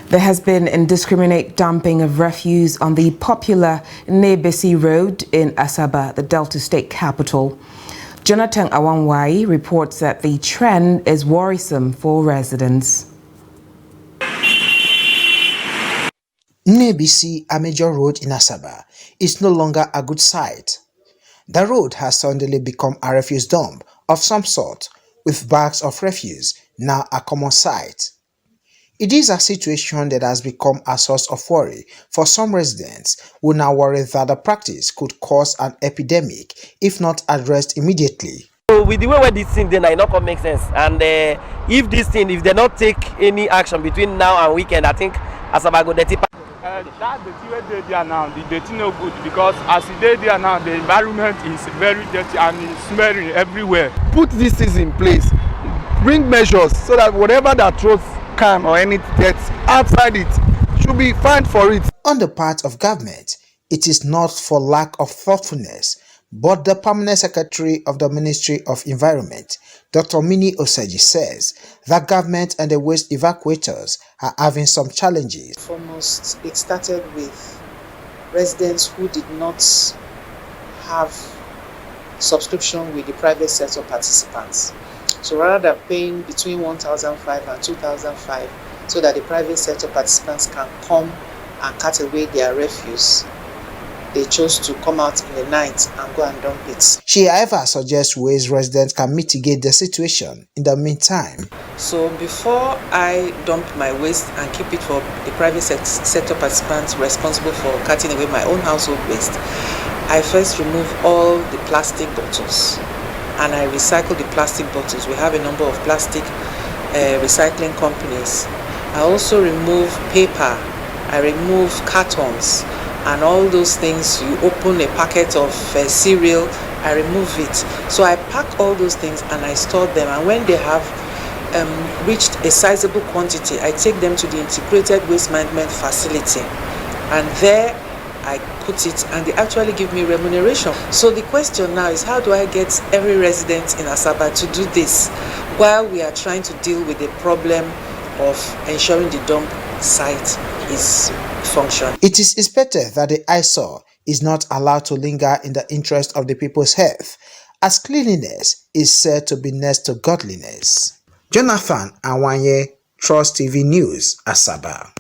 There has been indiscriminate dumping of refuse on the popular Nnebisi road in Asaba, the Delta State capital. Jonathan Awanwai reports that the trend is worrisome for residents. Nnebisi, a major road in Asaba, is no longer a good sight. The road has suddenly become a refuse dump of some sort, with bags of refuse now a common sight. It is a situation that has become a source of worry for some residents who now worry that the practice could cause an epidemic if not addressed immediately. So with the way where this thing then, it not come make sense. And if they not take any action between now and weekend, I think Asaba go dirty. That dirty where they there now, the dirty no good because as they there now, the environment is very dirty and it's smelling everywhere. Put these things in place, bring measures so that whatever that throws can or any dirt outside it should be fined for it. On the part of government, it is not for lack of thoughtfulness, but the permanent secretary of the Ministry of Environment, Dr. Mini Oseji, says that government and the waste evacuators are having some challenges. Foremost, it started with residents who did not have subscription with the private sector participants. So rather than paying between 1,005 and 2,005 so that the private sector participants can come and cut away their refuse, they chose to come out in the night and go and dump it. She, however, suggests ways residents can mitigate the situation in the meantime. So before I dump my waste and keep it for the private sector participants responsible for cutting away my own household waste, I first remove all the plastic bottles and I recycle the plastic bottles. We have a number of plastic recycling companies. I also remove paper, I remove cartons, and all those things. You open a packet of cereal, I remove it. So I pack all those things and I store them, and when they have reached a sizable quantity, I take them to the integrated waste management facility, and there I put it, and they actually give me remuneration. So the question now is, how do I get every resident in Asaba to do this while we are trying to deal with the problem of ensuring the dump site is functioning? It is expected that the eyesore is not allowed to linger in the interest of the people's health, as cleanliness is said to be next to godliness. Jonathan Awanye, Trust TV News, Asaba.